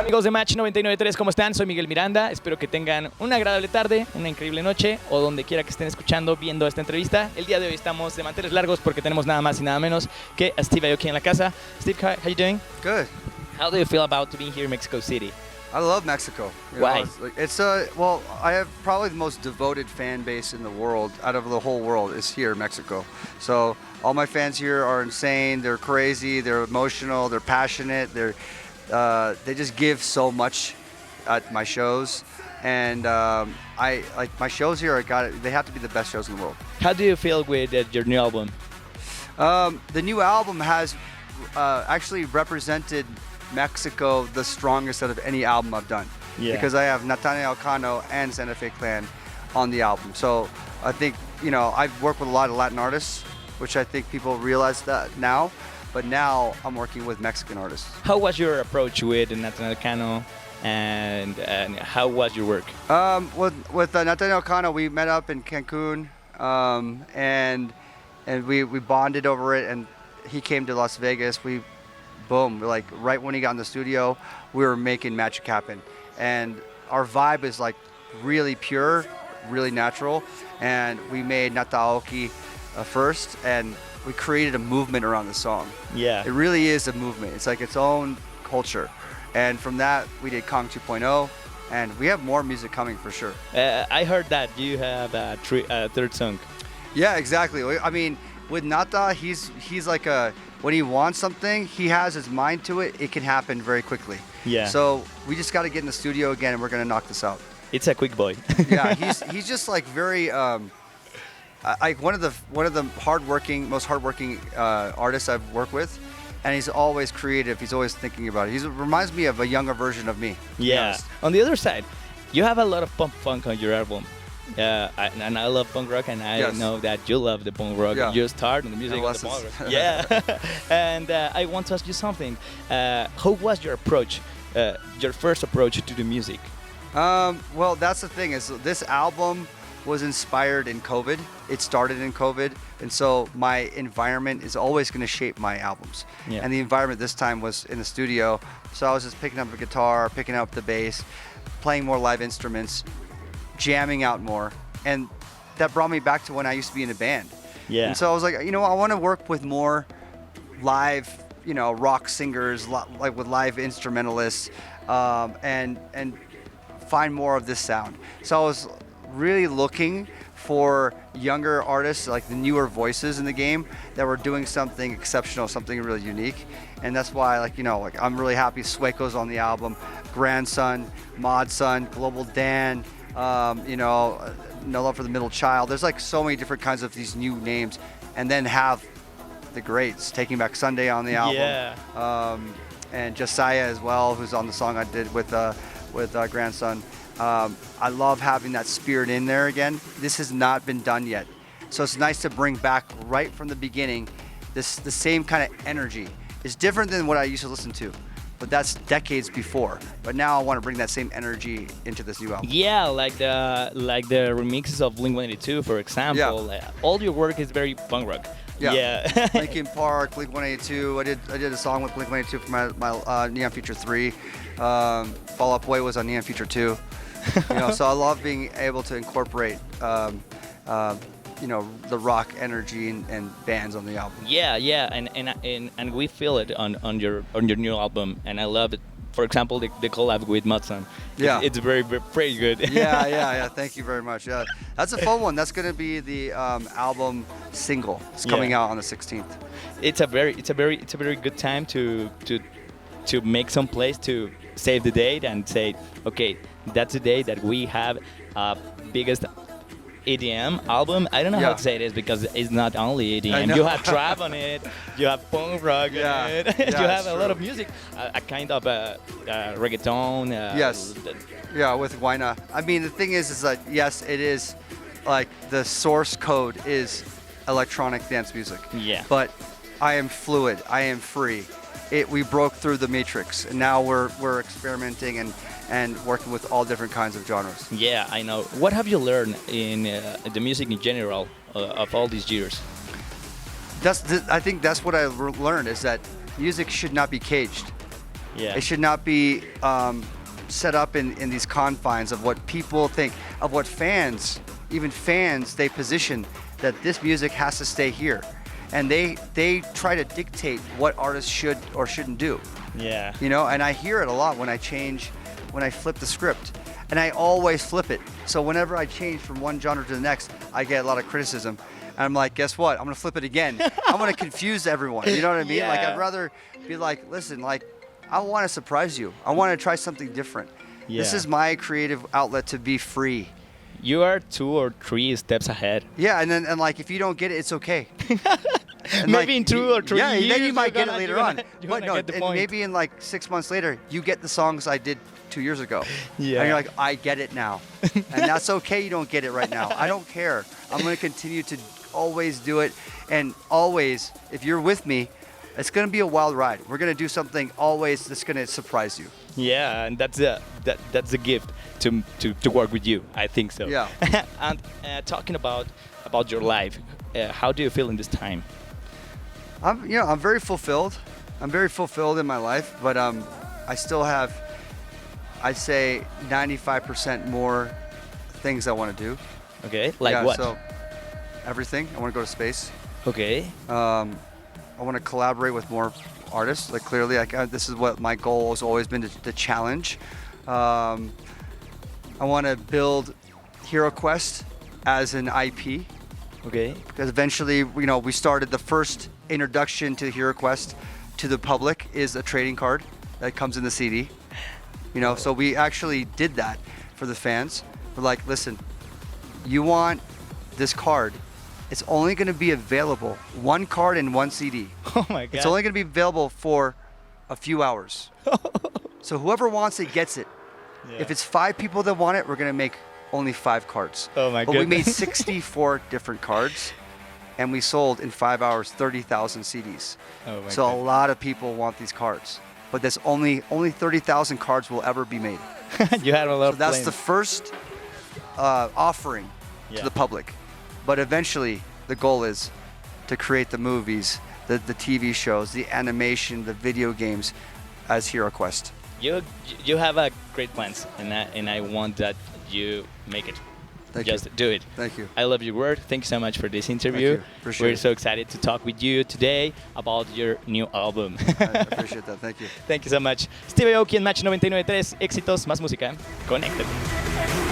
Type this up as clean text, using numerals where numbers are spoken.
Amigos de Match 99.3, ¿cómo están? Soy Miguel Miranda, espero que tengan una agradable tarde, una increíble noche o donde quiera que estén escuchando, viendo esta entrevista. El día de hoy estamos de manteles largos porque tenemos nada más y nada menos que a Steve Aoki en la casa. Steve, how you doing? Good. How do you feel about being here in Mexico City? I love Mexico. Why? Well, I have probably the most devoted fan base in the world, out of the whole world, is here in Mexico. So all my fans here are insane. They're crazy. They're emotional. They're passionate. They just give so much at my shows, and I like my shows here. They have to be the best shows in the world. How do you feel with your new album? The new album has actually represented Mexico the strongest out of any album I've done. Yeah. Because I have Nathaniel Cano and Santa Fe Clan on the album. So I think, I've worked with a lot of Latin artists, which I think people realize that now. But now I'm working with Mexican artists. How was your approach with Nathaniel Cano, and how was your work? With Nathaniel Cano, we met up in Cancun, and we bonded over it. And he came to Las Vegas. Like right when he got in the studio, we were making magic happen. And our vibe is like really pure, really natural. And we made Aoki first, and we created a movement around the song. Yeah. It really is a movement. It's like its own culture. And from that, we did Kong 2.0, and we have more music coming for sure. I heard that you have a third song. Yeah, exactly. I mean, with Nata, he's like when he wants something, he has his mind to it, it can happen very quickly. Yeah. So we just got to get in the studio again, and we're going to knock this out. It's a quick boy. Yeah, he's just like very one of the most hardworking artists I've worked with, and he's always creative. He's always thinking about it. He reminds me of a younger version of me. Yeah. On the other side, you have a lot of punk funk on your album. And I love punk rock, and I know that you love the punk rock. Yeah. You start on the music of the punk rock. Yeah. And I want to ask you something. How was your approach, your first approach to the music? Well, that's the thing, is this album was inspired in COVID. It started in COVID, and so my environment is always going to shape my albums. Yeah. And the environment this time was in the studio, so I was just picking up a guitar, picking up the bass, playing more live instruments, jamming out more, and that brought me back to when I used to be in a band. Yeah. And so I was like, I want to work with more live, rock singers, like with live instrumentalists, and find more of this sound. So I was really looking for younger artists, like the newer voices in the game, that were doing something exceptional, something really unique. And that's why, I'm really happy Sueco's on the album, Grandson, Modson, Global Dan, No Love for the Middle Child. There's like so many different kinds of these new names, and then have the greats, Taking Back Sunday on the album. Yeah. And Josiah as well, who's on the song I did with Grandson. I love having that spirit in there again. This has not been done yet. So it's nice to bring back right from the beginning the same kind of energy. It's different than what I used to listen to, but that's decades before. But now I want to bring that same energy into this new album. Yeah, like the remixes of Blink-182, for example. Yeah. All your work is very punk rock. Yeah. Linkin Park, Blink-182. I did a song with Blink-182 for my Neon Future 3. Fall Out Boy was on Neon Future 2. So I love being able to incorporate the rock energy and bands on the album. Yeah, and we feel it on your new album, and I love it. For example, the collab with Modson. Yeah, it's very, very pretty good. yeah. Thank you very much. Yeah, that's a fun one. That's going to be the album single. It's coming out on the 16th. It's a very good time to make some place to save the date and say, okay, that's the day that we have biggest EDM album. I don't know how to say this because it's not only EDM. You have trap on it, you have punk rock on it, you have a lot of music, a kind of reggaeton. Yes. Yeah, with Guayna. I mean, the thing is that yes, it is like the source code is electronic dance music. Yeah. But I am fluid. I am free. We broke through the matrix, and now we're experimenting and working with all different kinds of genres. Yeah, I know. What have you learned in the music in general of all these years? I think that's what I learned, is that music should not be caged. Yeah. It should not be set up in these confines of what people think, of what fans, even fans, they position that this music has to stay here. And they try to dictate what artists should or shouldn't do. Yeah. You know, and I hear it a lot when I flip the script. And I always flip it. So whenever I change from one genre to the next, I get a lot of criticism. And I'm like, guess what? I'm gonna flip it again. I'm gonna confuse everyone. You know what I mean? Yeah. Like, I'd rather be like, listen, like, I want to surprise you. I want to try something different. Yeah. This is my creative outlet to be free. You are 2 or 3 steps ahead. Yeah, and like, if you don't get it, it's okay. And Maybe in 2 or 3 yeah, years, then you might get it later on. You're But gonna no, get the and point. maybe in like 6 months later, you get the songs I did 2 years ago. Yeah. And you're like, I get it now. And that's okay, you don't get it right now. I don't care. I'm going to continue to always do it. And always, if you're with me, it's going to be a wild ride. We're going to do something always that's going to surprise you. Yeah, and that's the gift to work with you. I think so. Yeah. And talking about your life, how do you feel in this time? I'm very fulfilled. I'm very fulfilled in my life, but I still have, I'd say, 95% more things I want to do. Okay, like yeah, what? So everything. I want to go to space. Okay. I want to collaborate with more artists. Like, clearly, this is what my goal has always been, to challenge. I want to build Hero Quest as an IP. Okay. Because eventually, we started the first introduction to Hero Quest to the public is a trading card that comes in the CD. So we actually did that for the fans. We're like, listen, you want this card, it's only going to be available, one card and one CD. Oh my God. It's only going to be available for a few hours. So whoever wants it gets it. Yeah. If it's 5 people that want it, we're going to make only 5 cards. Oh my But we made goodness. 64 different cards, and we sold in 5 hours 30,000 CDs. Oh my So a God. lot of people want these cards, but there's only 30,000 cards will ever be made. You had a lot So of that's the plans. first offering Yeah. to the public. But eventually, the goal is to create the movies, the TV shows, the animation, the video games as Hero Quest. You have a great plans, and I want that you make it. Thank Just you. do it. Thank you. I love your work. Thank you so much for this interview. you. Appreciate We're it. so excited to talk with you today about your new album. I appreciate that. Thank you. Thank you so much. Steve Aoki en Match 99.3. Éxitos, más música. Conéctate.